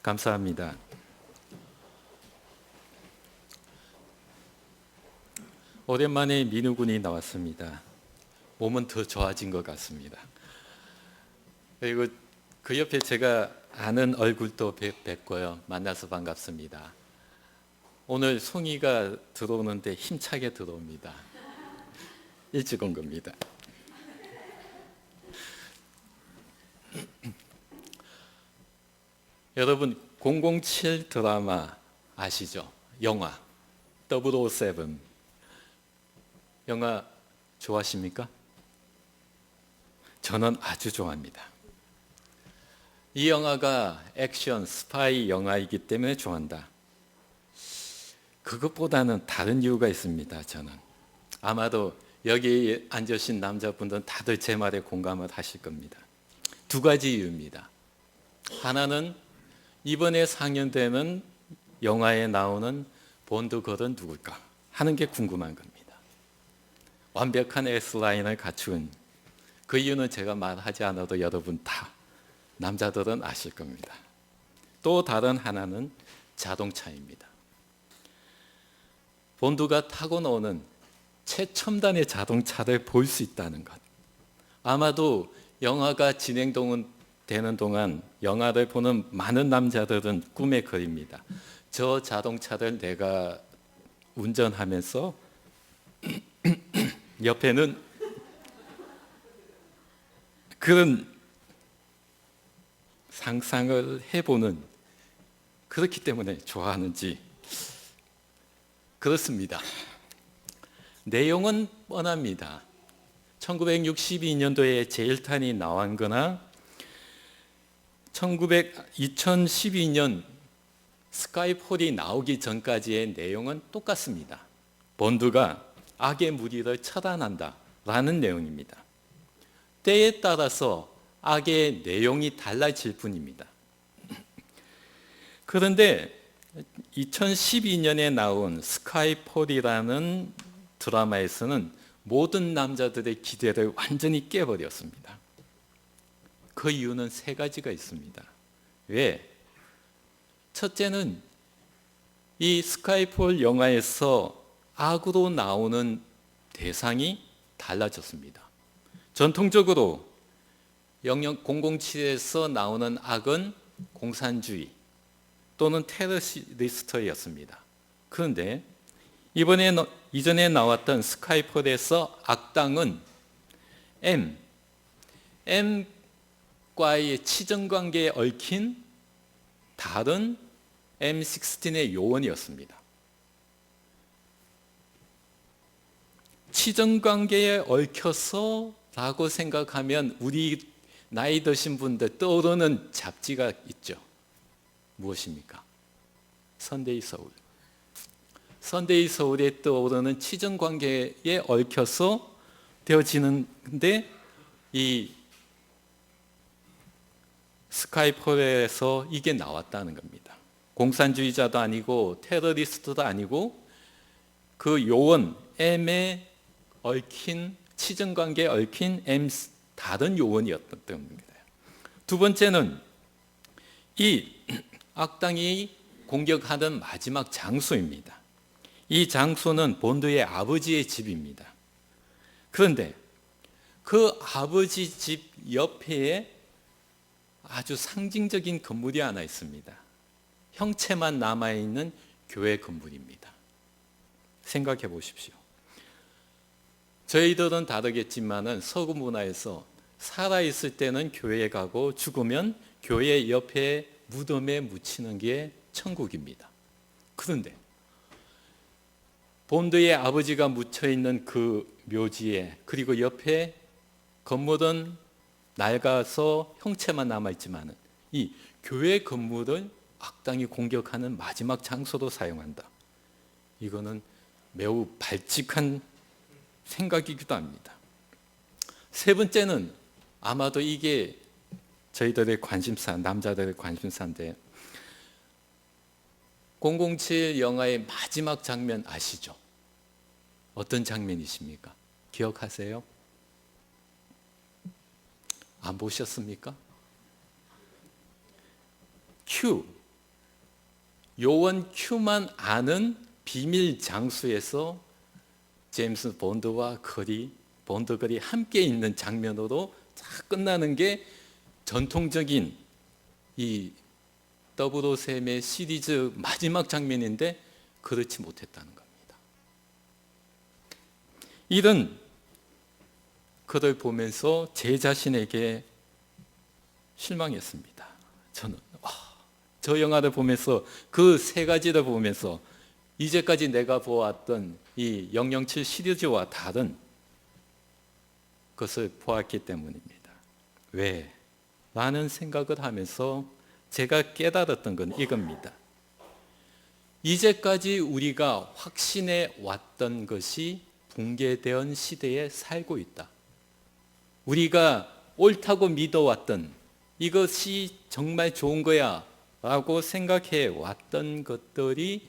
감사합니다. 오랜만에 민우군이 나왔습니다. 몸은 더 좋아진 것 같습니다. 그리고 그 옆에 제가 아는 얼굴도 뵙고요. 만나서 반갑습니다. 오늘 송이가 들어오는데 힘차게 들어옵니다. 일찍 온 겁니다. 여러분 007 드라마 아시죠? 영화 007 영화 좋아하십니까? 저는 아주 좋아합니다. 이 영화가 액션 스파이 영화이기 때문에 좋아한다. 그것보다는 다른 이유가 있습니다. 저는 아마도 여기 앉으신 남자분들은 다들 제 말에 공감을 하실 겁니다. 두 가지 이유입니다. 하나는 이번에 상영되는 영화에 나오는 본드 걸은 누굴까 하는 게 궁금한 겁니다. 완벽한 S라인을 갖춘 그 이유는 제가 말하지 않아도 여러분 다 남자들은 아실 겁니다. 또 다른 하나는 자동차입니다. 본드가 타고 나오는 최첨단의 자동차를 볼 수 있다는 것. 아마도 영화가 진행되는 동안 영화를 보는 많은 남자들은 꿈에 그립니다. 저 자동차를 내가 운전하면서 옆에는 그런 상상을 해보는, 그렇기 때문에 좋아하는지. 그렇습니다. 내용은 뻔합니다. 1962년도에 제일탄이 나온 거나 2012년 스카이폴이 나오기 전까지의 내용은 똑같습니다. 본드가 악의 무리를 처단한다 라는 내용입니다. 때에 따라서 악의 내용이 달라질 뿐입니다. 그런데 2012년에 나온 스카이폴이라는 드라마에서는 모든 남자들의 기대를 완전히 깨버렸습니다. 그 이유는 세 가지가 있습니다. 왜? 첫째는 이 스카이폴 영화에서 악으로 나오는 대상이 달라졌습니다. 전통적으로 007에서 나오는 악은 공산주의 또는 테러리스트였습니다. 그런데 이전에 나왔던 스카이폴에서 악당은 M과의 치정관계에 얽힌 다른 M16의 요원이었습니다. 치정관계에 얽혀서 라고 생각하면 우리 나이 드신 분들 떠오르는 잡지가 있죠. 무엇입니까? 선데이 서울. 선데이 서울에 떠오르는 치정관계에 얽혀서 되어지는데 이 스카이폴에서 이게 나왔다는 겁니다. 공산주의자도 아니고 테러리스트도 아니고 그 요원 M에 얽힌 치정관계에 얽힌 M 다른 요원이었던 겁니다. 두 번째는 이 악당이 공격하는 마지막 장소입니다. 이 장소는 본드의 아버지의 집입니다. 그런데 그 아버지 집 옆에 아주 상징적인 건물이 하나 있습니다. 형체만 남아있는 교회 건물입니다. 생각해 보십시오. 저희들은 다르겠지만은 서구 문화에서 살아있을 때는 교회에 가고 죽으면 교회 옆에 무덤에 묻히는 게 천국입니다. 그런데 본드의 아버지가 묻혀있는 그 묘지에 그리고 옆에 건물은 낡아서 형체만 남아있지만 이 교회 건물을 악당이 공격하는 마지막 장소로 사용한다. 이거는 매우 발칙한 생각이기도 합니다. 세 번째는 아마도 이게 저희들의 관심사, 남자들의 관심사인데 007 영화의 마지막 장면 아시죠? 어떤 장면이십니까? 기억하세요? 안 보셨습니까? Q, 요원 큐만 아는 비밀 장소에서 제임스 본드와 본드걸이 함께 있는 장면으로 쫙 끝나는 게 전통적인 이 007의 시리즈 마지막 장면인데 그렇지 못했다는 겁니다. 이런 그를 보면서 제 자신에게 실망했습니다. 저는 저 영화를 보면서 그 세 가지를 보면서 이제까지 내가 보았던 이 007 시리즈와 다른 것을 보았기 때문입니다. 왜? 라는 생각을 하면서 제가 깨달았던 건 이겁니다. 이제까지 우리가 확신해 왔던 것이 붕괴된 시대에 살고 있다. 우리가 옳다고 믿어왔던 이것이 정말 좋은 거야 라고 생각해 왔던 것들이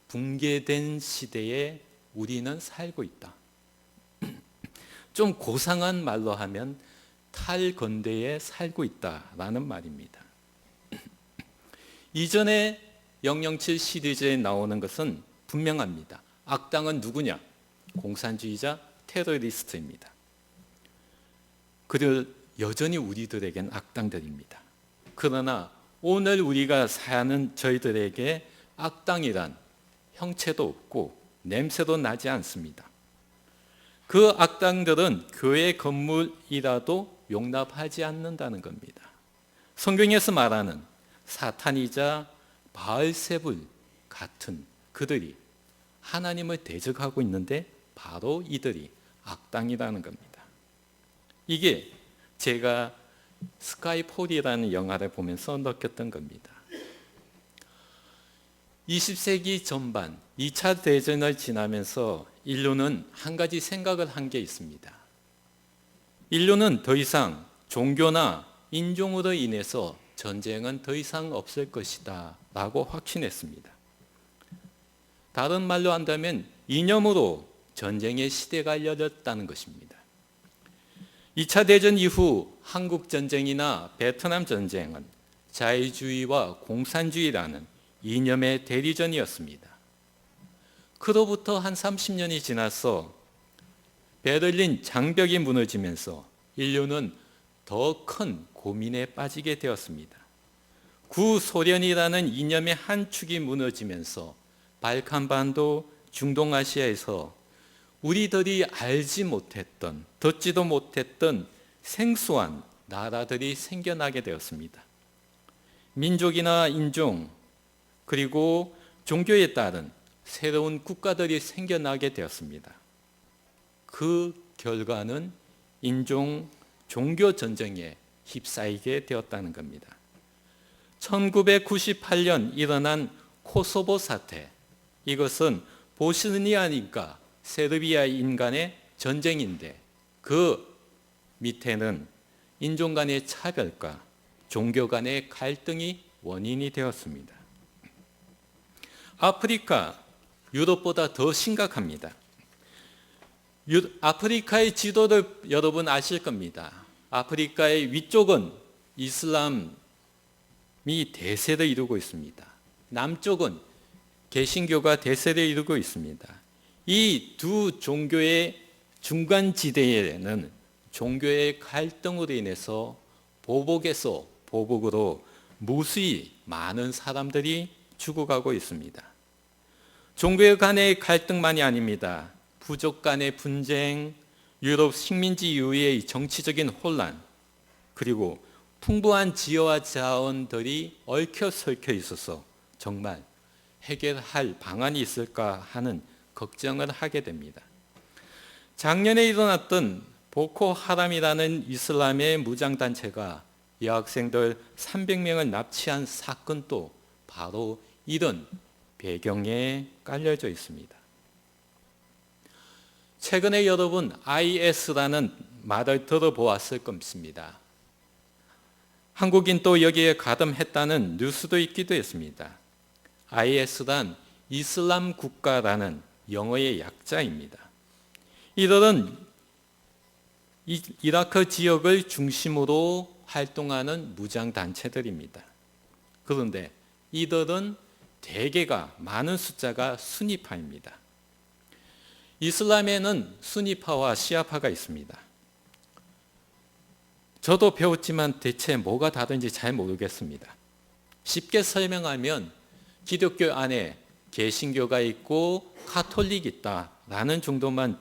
붕괴된 시대에 우리는 살고 있다. 좀 고상한 말로 하면 탈건대에 살고 있다라는 말입니다. 이전에 007 시리즈에 나오는 것은 분명합니다. 악당은 누구냐? 공산주의자, 테러리스트입니다. 그들 여전히 우리들에겐 악당들입니다. 그러나 오늘 우리가 사는 저희들에게 악당이란 형체도 없고 냄새도 나지 않습니다. 그 악당들은 교회 건물이라도 용납하지 않는다는 겁니다. 성경에서 말하는 사탄이자 바알세불 같은 그들이 하나님을 대적하고 있는데 바로 이들이 악당이라는 겁니다. 이게 제가 스카이폴이라는 영화를 보면서 느꼈던 겁니다. 20세기 전반 2차 대전을 지나면서 인류는 한 가지 생각을 한 게 있습니다. 인류는 더 이상 종교나 인종으로 인해서 전쟁은 더 이상 없을 것이다 라고 확신했습니다. 다른 말로 한다면 이념으로 전쟁의 시대가 열렸다는 것입니다. 2차 대전 이후 한국전쟁이나 베트남 전쟁은 자유주의와 공산주의라는 이념의 대리전이었습니다. 그로부터 한 30년이 지나서 베를린 장벽이 무너지면서 인류는 더 큰 고민에 빠지게 되었습니다. 구소련이라는 이념의 한 축이 무너지면서 발칸반도, 중동아시아에서 우리들이 알지 못했던, 듣지도 못했던 생소한 나라들이 생겨나게 되었습니다. 민족이나 인종, 그리고 종교에 따른 새로운 국가들이 생겨나게 되었습니다. 그 결과는 인종, 종교 전쟁에 휩싸이게 되었다는 겁니다. 1998년 일어난 코소보 사태, 이것은 보스니아인과 세르비아인 간의 전쟁인데 그 밑에는 인종 간의 차별과 종교 간의 갈등이 원인이 되었습니다. 아프리카, 유럽보다 더 심각합니다. 아프리카의 지도를 여러분 아실 겁니다. 아프리카의 위쪽은 이슬람이 대세를 이루고 있습니다. 남쪽은 개신교가 대세를 이루고 있습니다. 이 두 종교의 중간 지대에는 종교의 갈등으로 인해서 보복에서 보복으로 무수히 많은 사람들이 죽어가고 있습니다. 종교 간의 갈등만이 아닙니다. 부족 간의 분쟁, 유럽 식민지 이후의 정치적인 혼란, 그리고 풍부한 지혜와 자원들이 얽혀설켜 있어서 정말 해결할 방안이 있을까 하는 걱정을 하게 됩니다. 작년에 일어났던 보코하람이라는 이슬람의 무장단체가 여학생들 300명을 납치한 사건도 바로 이런 배경에 깔려져 있습니다. 최근에 여러분 IS라는 말을 들어보았을 겁니다. 한국인 또 여기에 가담했다는 뉴스도 있기도 했습니다. IS란 이슬람 국가라는 영어의 약자입니다. 이들은 이라크 지역을 중심으로 활동하는 무장단체들입니다. 그런데 이들은 대개가 많은 숫자가 수니파입니다. 이슬람에는 수니파와 시아파가 있습니다. 저도 배웠지만 대체 뭐가 다른지 잘 모르겠습니다. 쉽게 설명하면 기독교 안에 개신교가 있고 카톨릭이 있다라는 정도만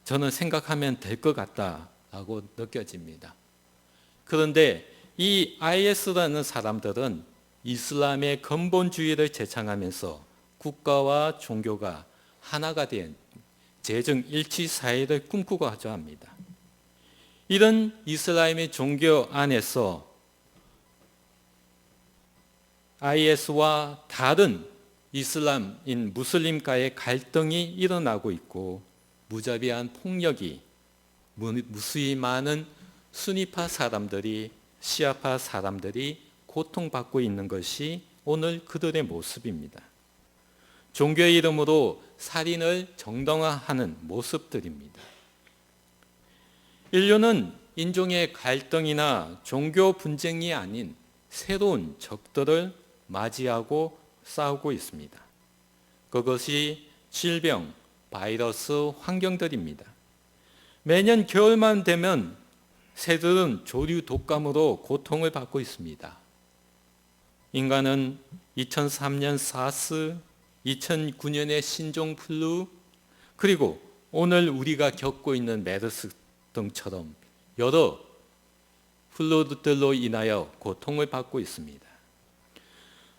저는 생각하면 될 것 같다라고 느껴집니다. 그런데 이 IS라는 사람들은 이슬람의 근본주의를 제창하면서 국가와 종교가 하나가 된 재정 일치 사회를 꿈꾸고자 합니다. 이런 이슬람의 종교 안에서 IS와 다른 이슬람인 무슬림과의 갈등이 일어나고 있고 무자비한 폭력이 무수히 많은 수니파 사람들이 시아파 사람들이 고통받고 있는 것이 오늘 그들의 모습입니다. 종교의 이름으로 살인을 정당화하는 모습들입니다. 인류는 인종의 갈등이나 종교 분쟁이 아닌 새로운 적들을 맞이하고 싸우고 있습니다. 그것이 질병, 바이러스, 환경들입니다. 매년 겨울만 되면 새들은 조류 독감으로 고통을 받고 있습니다. 인간은 2003년 사스, 2009년의 신종플루, 그리고 오늘 우리가 겪고 있는 메르스 등처럼 여러 플루들로 인하여 고통을 받고 있습니다.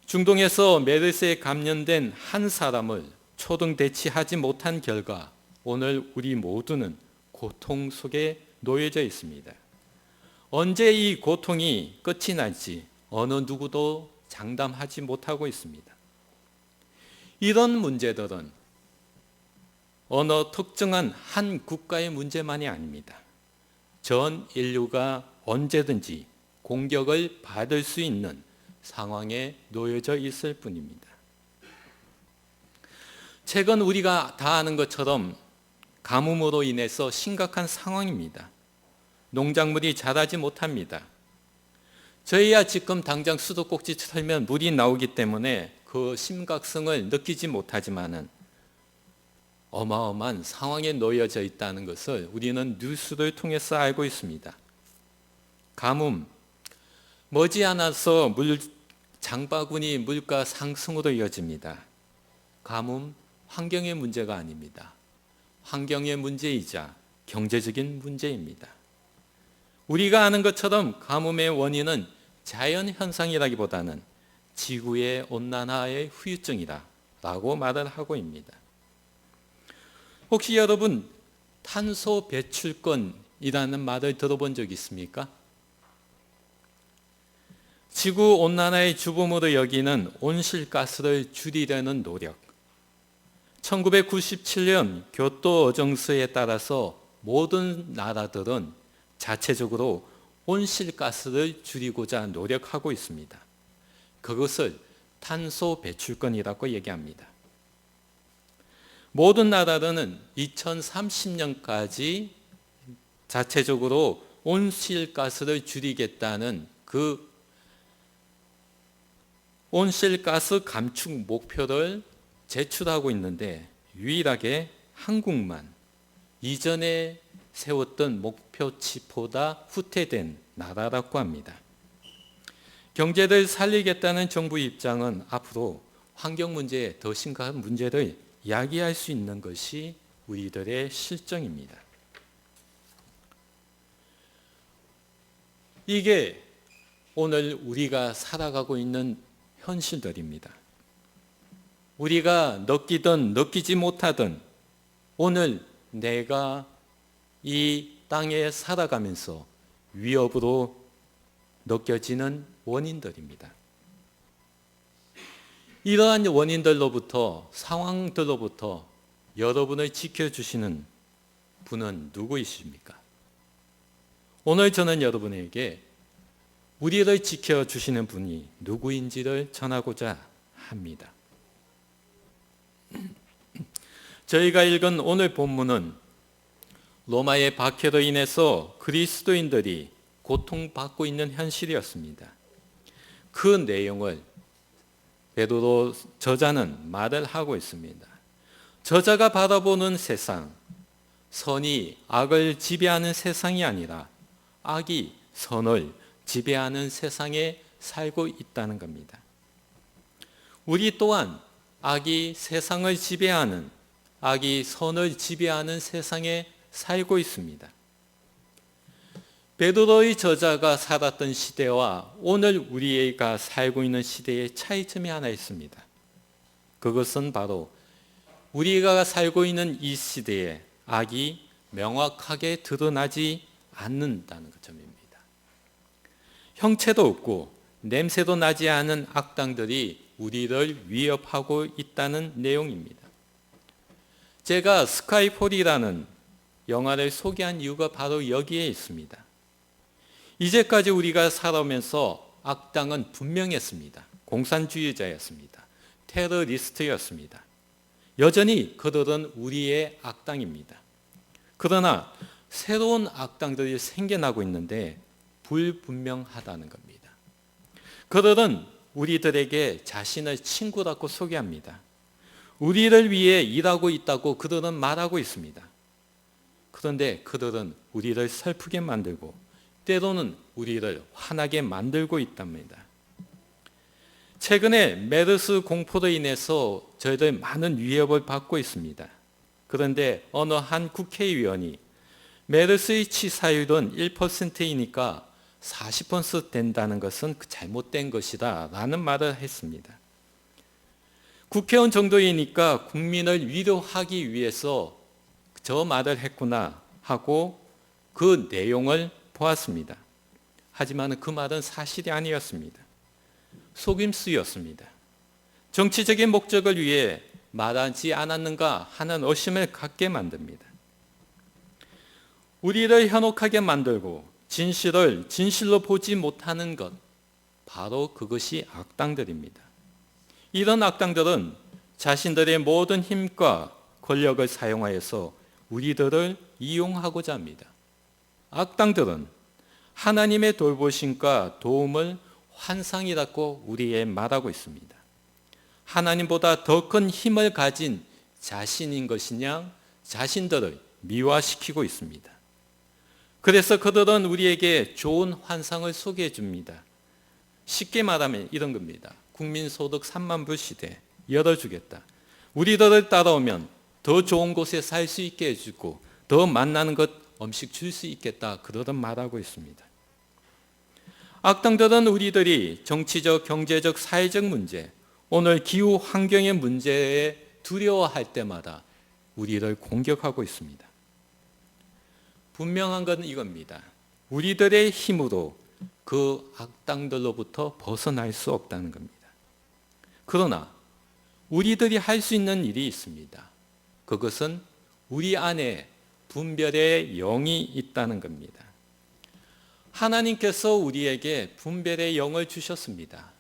중동에서 메르스에 감염된 한 사람을 초등 대치하지 못한 결과 오늘 우리 모두는 고통 속에 놓여져 있습니다. 언제 이 고통이 끝이 날지 어느 누구도 장담하지 못하고 있습니다. 이런 문제들은 어느 특정한 한 국가의 문제만이 아닙니다. 전 인류가 언제든지 공격을 받을 수 있는 상황에 놓여져 있을 뿐입니다. 최근 우리가 다 아는 것처럼 가뭄으로 인해서 심각한 상황입니다. 농작물이 자라지 못합니다. 저희야 지금 당장 수도꼭지 틀면 물이 나오기 때문에 그 심각성을 느끼지 못하지만은 어마어마한 상황에 놓여져 있다는 것을 우리는 뉴스를 통해서 알고 있습니다. 가뭄, 머지않아서 장바구니 물가 상승으로 이어집니다. 가뭄, 환경의 문제가 아닙니다. 환경의 문제이자 경제적인 문제입니다. 우리가 아는 것처럼 가뭄의 원인은 자연현상이라기보다는 지구의 온난화의 후유증이라고 말을 하고 있습니다. 혹시 여러분 탄소 배출권이라는 말을 들어본 적 있습니까? 지구 온난화의 주범으로 여기는 온실가스를 줄이려는 노력. 1997년 교토 어정서에 따라서 모든 나라들은 자체적으로 온실가스를 줄이고자 노력하고 있습니다. 그것을 탄소 배출권이라고 얘기합니다. 모든 나라들은 2030년까지 자체적으로 온실가스를 줄이겠다는 그 온실가스 감축 목표를 제출하고 있는데 유일하게 한국만 이전에 세웠던 목표치보다 후퇴된 나라라고 합니다. 경제를 살리겠다는 정부 입장은 앞으로 환경 문제에 더 심각한 문제를 야기할 수 있는 것이 우리들의 실정입니다. 이게 오늘 우리가 살아가고 있는 현실들입니다. 우리가 느끼든 느끼지 못하든 오늘 내가 이 땅에 살아가면서 위협으로 느껴지는 원인들입니다. 이러한 원인들로부터 상황들로부터 여러분을 지켜주시는 분은 누구이십니까? 오늘 저는 여러분에게 우리를 지켜주시는 분이 누구인지를 전하고자 합니다. 저희가 읽은 오늘 본문은 로마의 박해로 인해서 그리스도인들이 고통받고 있는 현실이었습니다. 그 내용을 베드로 저자는 말을 하고 있습니다. 저자가 바라보는 세상, 선이 악을 지배하는 세상이 아니라 악이 선을 지배하는 세상에 살고 있다는 겁니다. 우리 또한 악이 세상을 지배하는, 악이 선을 지배하는 세상에 살고 있습니다. 베드로의 저자가 살았던 시대와 오늘 우리가 살고 있는 시대의 차이점이 하나 있습니다. 그것은 바로 우리가 살고 있는 이 시대에 악이 명확하게 드러나지 않는다는 점입니다. 형체도 없고 냄새도 나지 않은 악당들이 우리를 위협하고 있다는 내용입니다. 제가 스카이폴이라는 영화를 소개한 이유가 바로 여기에 있습니다. 이제까지 우리가 살아오면서 악당은 분명했습니다. 공산주의자였습니다. 테러리스트였습니다. 여전히 그들은 우리의 악당입니다. 그러나 새로운 악당들이 생겨나고 있는데 불분명하다는 겁니다. 그들은 우리들에게 자신을 친구라고 소개합니다. 우리를 위해 일하고 있다고 그들은 말하고 있습니다. 그런데 그들은 우리를 슬프게 만들고 때로는 우리를 화나게 만들고 있답니다. 최근에 메르스 공포로 인해서 저희들 많은 위협을 받고 있습니다. 그런데 어느 한 국회의원이 메르스의 치사율은 1%이니까 40% 된다는 것은 잘못된 것이다 라는 말을 했습니다. 국회의원 정도이니까 국민을 위로하기 위해서 저 말을 했구나 하고 그 내용을 보았습니다. 하지만 그 말은 사실이 아니었습니다. 속임수였습니다. 정치적인 목적을 위해 말하지 않았는가 하는 의심을 갖게 만듭니다. 우리를 현혹하게 만들고 진실을 진실로 보지 못하는 것, 바로 그것이 악당들입니다. 이런 악당들은 자신들의 모든 힘과 권력을 사용하여서 우리들을 이용하고자 합니다. 악당들은 하나님의 돌보심과 도움을 환상이라고 우리에 말하고 있습니다. 하나님보다 더 큰 힘을 가진 자신인 것이냐 자신들을 미화시키고 있습니다. 그래서 그들은 우리에게 좋은 환상을 소개해 줍니다. 쉽게 말하면 이런 겁니다. 국민소득 3만 불 시대 열어주겠다. 우리들을 따라오면 더 좋은 곳에 살 수 있게 해주고 더 만나는 것 음식 줄 수 있겠다. 그러던 말하고 있습니다. 악당들은 우리들이 정치적, 경제적, 사회적 문제, 오늘 기후 환경의 문제에 두려워할 때마다 우리를 공격하고 있습니다. 분명한 건 이겁니다. 우리들의 힘으로 그 악당들로부터 벗어날 수 없다는 겁니다. 그러나 우리들이 할 수 있는 일이 있습니다. 그것은 우리 안에 분별의 영이 있다는 겁니다. 하나님께서 우리에게 분별의 영을 주셨습니다.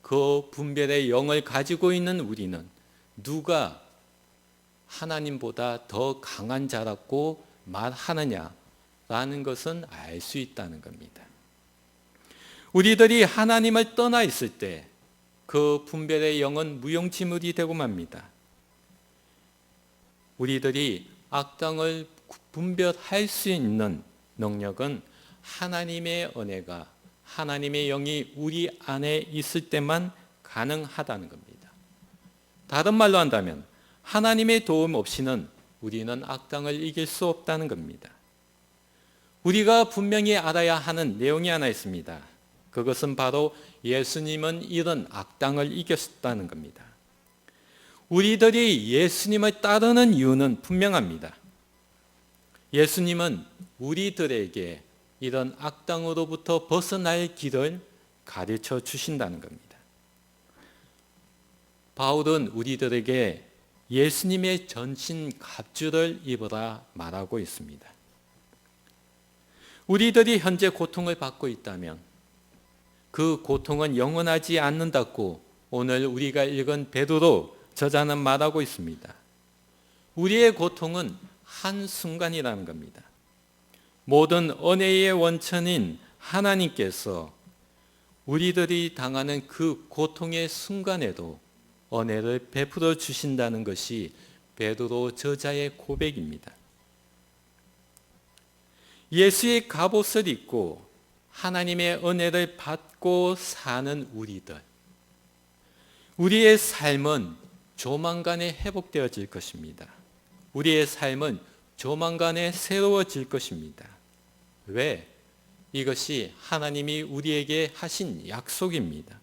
그 분별의 영을 가지고 있는 우리는 누가 하나님보다 더 강한 자라고 말하느냐라는 것은 알 수 있다는 겁니다. 우리들이 하나님을 떠나 있을 때 그 분별의 영은 무용지물이 되고 맙니다. 우리들이 악당을 분별할 수 있는 능력은 하나님의 은혜가, 하나님의 영이 우리 안에 있을 때만 가능하다는 겁니다. 다른 말로 한다면 하나님의 도움 없이는 우리는 악당을 이길 수 없다는 겁니다. 우리가 분명히 알아야 하는 내용이 하나 있습니다. 그것은 바로 예수님은 이런 악당을 이겼다는 겁니다. 우리들이 예수님을 따르는 이유는 분명합니다. 예수님은 우리들에게 이런 악당으로부터 벗어날 길을 가르쳐 주신다는 겁니다. 바울은 우리들에게 예수님의 전신 갑주를 입으라 말하고 있습니다. 우리들이 현재 고통을 받고 있다면 그 고통은 영원하지 않는다고 오늘 우리가 읽은 베드로 저자는 말하고 있습니다. 우리의 고통은 한순간이라는 겁니다. 모든 은혜의 원천인 하나님께서 우리들이 당하는 그 고통의 순간에도 은혜를 베풀어 주신다는 것이 베드로 저자의 고백입니다. 예수의 갑옷을 입고 하나님의 은혜를 받고 사는 우리의 삶은 조만간에 회복되어질 것입니다. 우리의 삶은 조만간에 새로워질 것입니다. 왜? 이것이 하나님이 우리에게 하신 약속입니다.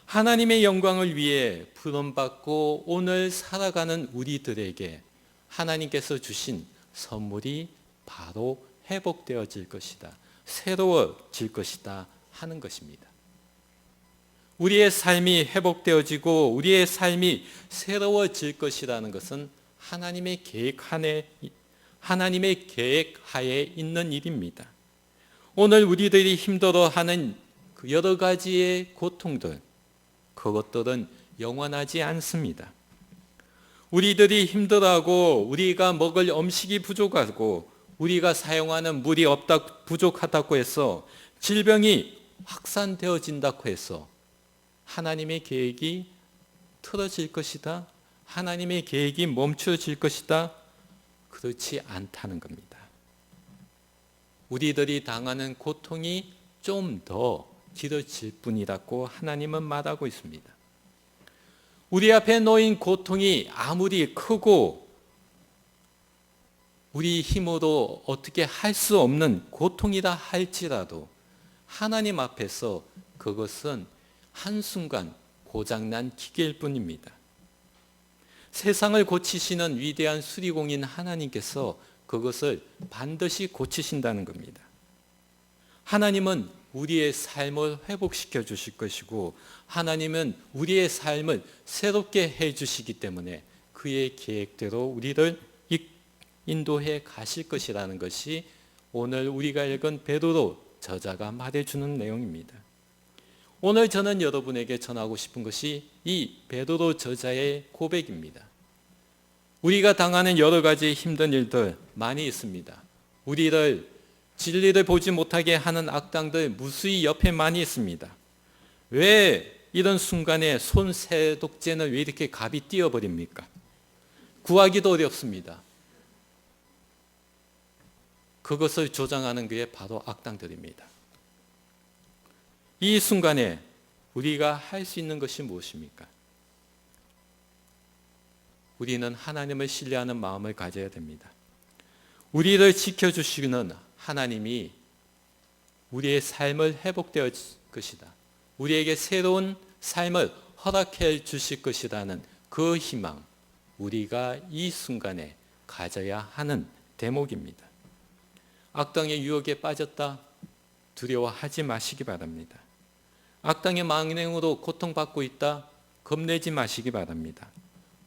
하나님의 영광을 위해 부름받고 오늘 살아가는 우리들에게 하나님께서 주신 선물이 바로 회복되어질 것이다, 새로워질 것이다 하는 것입니다. 우리의 삶이 회복되어지고 우리의 삶이 새로워질 것이라는 것은 하나님의 계획 하에 있는 일입니다. 오늘 우리들이 힘들어하는 그 여러 가지의 고통들, 그것들은 영원하지 않습니다. 우리들이 힘들어하고 우리가 먹을 음식이 부족하고 우리가 사용하는 물이 부족하다고 해서 질병이 확산되어진다고 해서 하나님의 계획이 틀어질 것이다, 하나님의 계획이 멈춰질 것이다, 그렇지 않다는 겁니다. 우리들이 당하는 고통이 좀 더 길어질 뿐이라고 하나님은 말하고 있습니다. 우리 앞에 놓인 고통이 아무리 크고 우리 힘으로 어떻게 할 수 없는 고통이라 할지라도 하나님 앞에서 그것은 한순간 고장난 기계일 뿐입니다. 세상을 고치시는 위대한 수리공인 하나님께서 그것을 반드시 고치신다는 겁니다. 하나님은 우리의 삶을 회복시켜 주실 것이고 하나님은 우리의 삶을 새롭게 해 주시기 때문에 그의 계획대로 우리를 인도해 가실 것이라는 것이 오늘 우리가 읽은 베드로 저자가 말해주는 내용입니다. 오늘 저는 여러분에게 전하고 싶은 것이 이 베드로 저자의 고백입니다. 우리가 당하는 여러 가지 힘든 일들 많이 있습니다. 우리를 진리를 보지 못하게 하는 악당들 무수히 옆에 많이 있습니다. 왜 이런 순간에 손세독제는 왜 이렇게 갑이 뛰어버립니까? 구하기도 어렵습니다. 그것을 조장하는 게 바로 악당들입니다. 이 순간에 우리가 할 수 있는 것이 무엇입니까? 우리는 하나님을 신뢰하는 마음을 가져야 됩니다. 우리를 지켜주시는 하나님이 우리의 삶을 회복되어 것이다, 우리에게 새로운 삶을 허락해 주실 것이라는 그 희망, 우리가 이 순간에 가져야 하는 대목입니다. 악당의 유혹에 빠졌다 두려워하지 마시기 바랍니다. 악당의 망령으로 고통받고 있다 겁내지 마시기 바랍니다.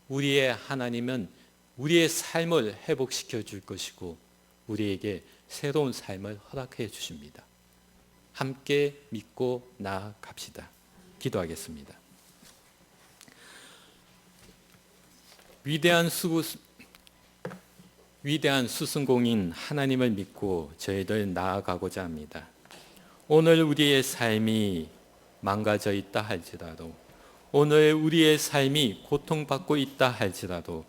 우리의 하나님은 우리의 삶을 회복시켜 줄 것이고 우리에게 새로운 삶을 허락해 주십니다. 함께 믿고 나아갑시다. 기도하겠습니다. 위대한 수승공인 하나님을 믿고 저희들 나아가고자 합니다. 오늘 우리의 삶이 망가져 있다 할지라도, 오늘 우리의 삶이 고통받고 있다 할지라도